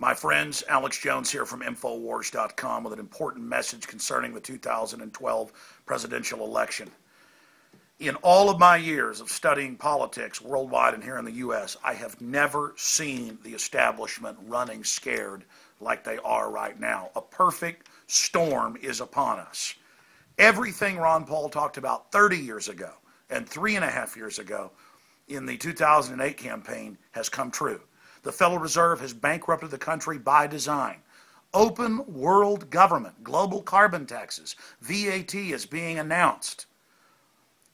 My friends, Alex Jones here from Infowars.com with an important message concerning the 2012 presidential election. In all of my years of studying politics worldwide and here in the U.S., I have never seen the establishment running scared like they are right now. A perfect storm is upon us. Everything Ron Paul talked about 30 years ago and 3.5 years ago in the 2008 campaign has come true. The Federal Reserve has bankrupted the country by design. Open world government, global carbon taxes, VAT is being announced.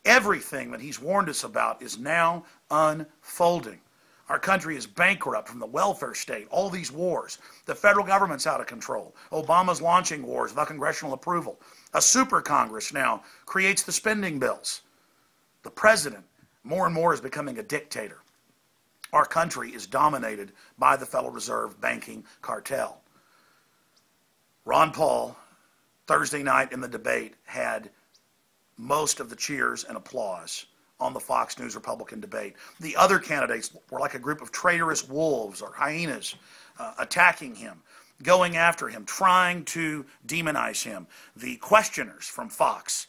Everything that he's warned us about is now unfolding. Our country is bankrupt from the welfare state, all these wars. The federal government's out of control. Obama's launching wars without congressional approval. A super Congress now creates the spending bills. The president, more and more, is becoming a dictator. Our country is dominated by the Federal Reserve banking cartel. Ron Paul, Thursday night in the debate, had most of the cheers and applause on the Fox News Republican debate. The other candidates were like a group of traitorous wolves or hyenas attacking him, going after him, trying to demonize him. The questioners from Fox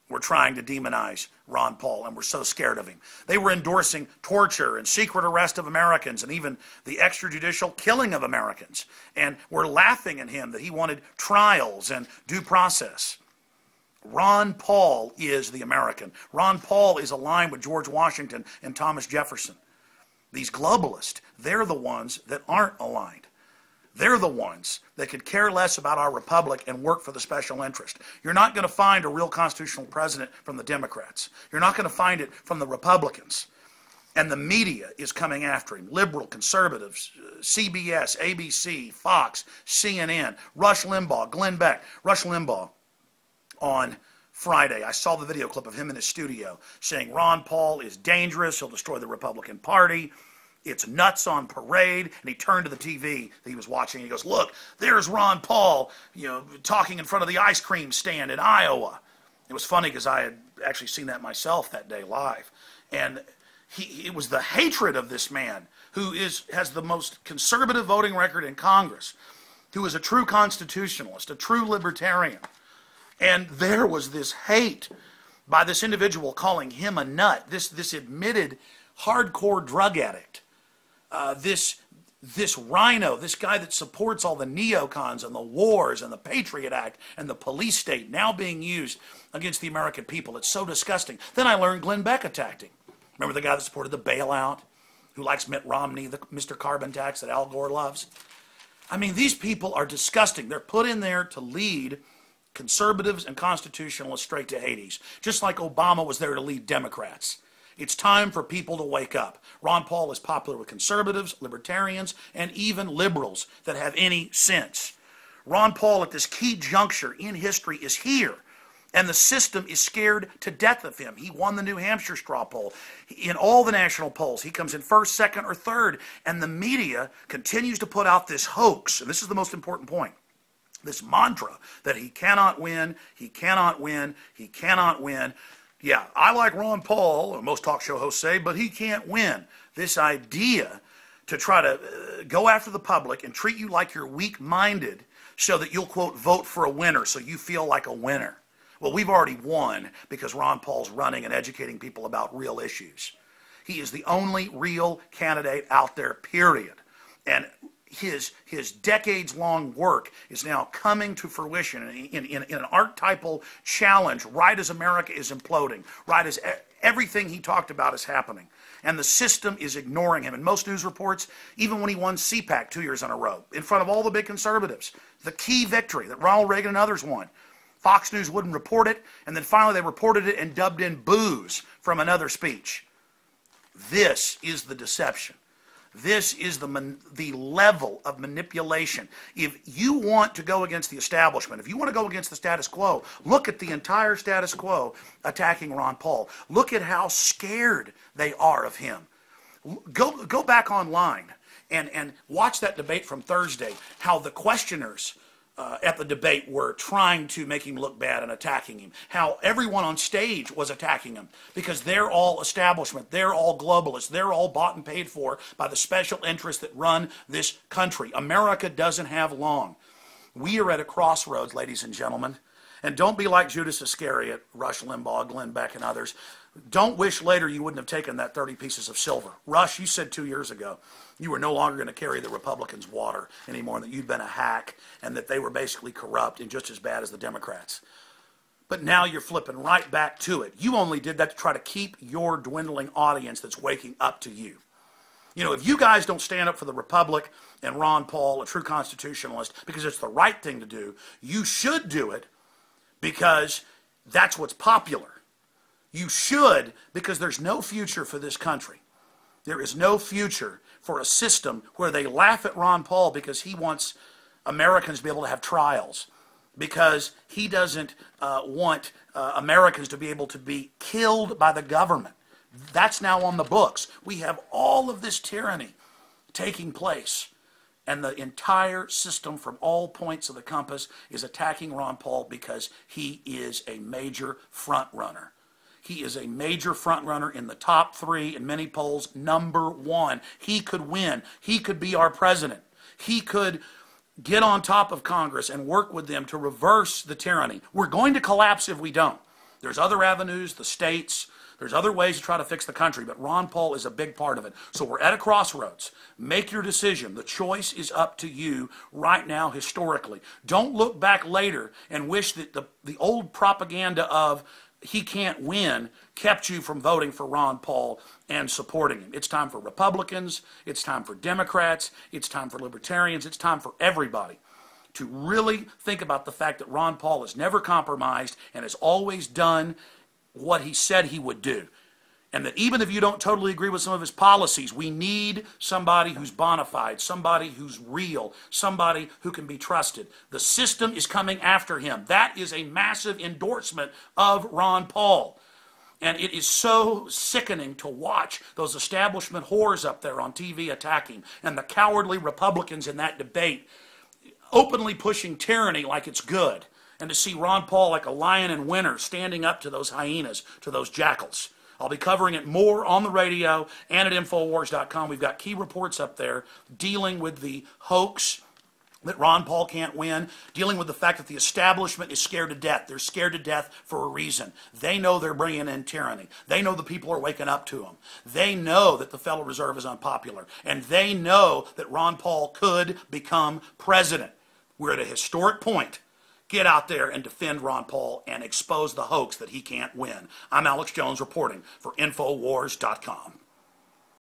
were trying to demonize Ron Paul and were so scared of him. They were endorsing torture and secret arrest of Americans and even the extrajudicial killing of Americans, and were laughing at him that he wanted trials and due process. Ron Paul is the American. Ron Paul is aligned with George Washington and Thomas Jefferson. These globalists, they're the ones that aren't aligned. They're the ones that could care less about our republic and work for the special interest. You're not going to find a real constitutional president from the Democrats. You're not going to find it from the Republicans. And the media is coming after him. Liberal, conservatives, CBS, ABC, Fox, CNN, Rush Limbaugh, Glenn Beck. Rush Limbaugh on Friday, I saw the video clip of him in his studio saying Ron Paul is dangerous, he'll destroy the Republican Party. It's nuts on parade. And he turned to the TV that he was watching and he goes, look, there's Ron Paul, talking in front of the ice cream stand in Iowa. It was funny because I had actually seen that myself that day live. And it was the hatred of this man who has the most conservative voting record in Congress, who is a true constitutionalist, a true libertarian. And there was this hate by this individual calling him a nut, this admitted hardcore drug addict. This rhino, this guy that supports all the neocons and the wars and the Patriot Act and the police state now being used against the American people. It's so disgusting. Then I learned Glenn Beck attacked him. Remember the guy that supported the bailout, who likes Mitt Romney, the Mr. Carbon Tax that Al Gore loves? I mean, these people are disgusting. They're put in there to lead conservatives and constitutionalists straight to Hades, just like Obama was there to lead Democrats. It's time for people to wake up. Ron Paul is popular with conservatives, libertarians, and even liberals that have any sense. Ron Paul at this key juncture in history is here, and the system is scared to death of him. He won the New Hampshire straw poll. In all the national polls, he comes in first, second, or third, and the media continues to put out this hoax, and this is the most important point, this mantra that he cannot win, he cannot win, he cannot win. Yeah, I like Ron Paul, or most talk show hosts say, but he can't win. This idea to try to go after the public and treat you like you're weak-minded so that you'll, quote, vote for a winner so you feel like a winner. Well, we've already won because Ron Paul's running and educating people about real issues. He is the only real candidate out there, period. And his decades-long work is now coming to fruition in an archetypal challenge right as America is imploding, right as everything he talked about is happening. And the system is ignoring him. In most news reports, even when he won CPAC 2 years in a row, in front of all the big conservatives, the key victory that Ronald Reagan and others won, Fox News wouldn't report it, and then finally they reported it and dubbed in boos from another speech. This is the deception. This is the level of manipulation. If you want to go against the establishment, if you want to go against the status quo, look at the entire status quo attacking Ron Paul. Look at how scared they are of him. Go back online and watch that debate from Thursday, how the questioners at the debate were trying to make him look bad and attacking him. How everyone on stage was attacking him because they're all establishment, they're all globalists, they're all bought and paid for by the special interests that run this country. America doesn't have long. We are at a crossroads, ladies and gentlemen. And don't be like Judas Iscariot, Rush Limbaugh, Glenn Beck, and others. Don't wish later you wouldn't have taken that 30 pieces of silver. Rush, you said 2 years ago you were no longer going to carry the Republicans' water anymore, and that you'd been a hack, and that they were basically corrupt and just as bad as the Democrats. But now you're flipping right back to it. You only did that to try to keep your dwindling audience that's waking up to you. You know, if you guys don't stand up for the Republic and Ron Paul, a true constitutionalist, because it's the right thing to do, you should do it because that's what's popular. You should, because there's no future for this country. There is no future for a system where they laugh at Ron Paul because he wants Americans to be able to have trials, because he doesn't want Americans to be able to be killed by the government. That's now on the books. We have all of this tyranny taking place, and the entire system from all points of the compass is attacking Ron Paul because he is a major front runner. He is a major front runner in the top 3 in many polls, #1. He could win. He could be our president. He could get on top of Congress and work with them to reverse the tyranny. We're going to collapse if we don't. There's other avenues, the states. There's other ways to try to fix the country, but Ron Paul is a big part of it. So we're at a crossroads. Make your decision. The choice is up to you right now historically. Don't look back later and wish that the old propaganda of he can't win kept you from voting for Ron Paul and supporting him. It's time for Republicans. It's time for Democrats. It's time for Libertarians. It's time for everybody to really think about the fact that Ron Paul has never compromised and has always done what he said he would do. And that even if you don't totally agree with some of his policies, we need somebody who's bona fide, somebody who's real, somebody who can be trusted. The system is coming after him. That is a massive endorsement of Ron Paul. And it is so sickening to watch those establishment whores up there on TV attacking, and the cowardly Republicans in that debate openly pushing tyranny like it's good, and to see Ron Paul like a lion in winter standing up to those hyenas, to those jackals. I'll be covering it more on the radio and at Infowars.com. We've got key reports up there dealing with the hoax that Ron Paul can't win, dealing with the fact that the establishment is scared to death. They're scared to death for a reason. They know they're bringing in tyranny. They know the people are waking up to them. They know that the Federal Reserve is unpopular. And they know that Ron Paul could become president. We're at a historic point. Get out there and defend Ron Paul and expose the hoax that he can't win. I'm Alex Jones reporting for Infowars.com.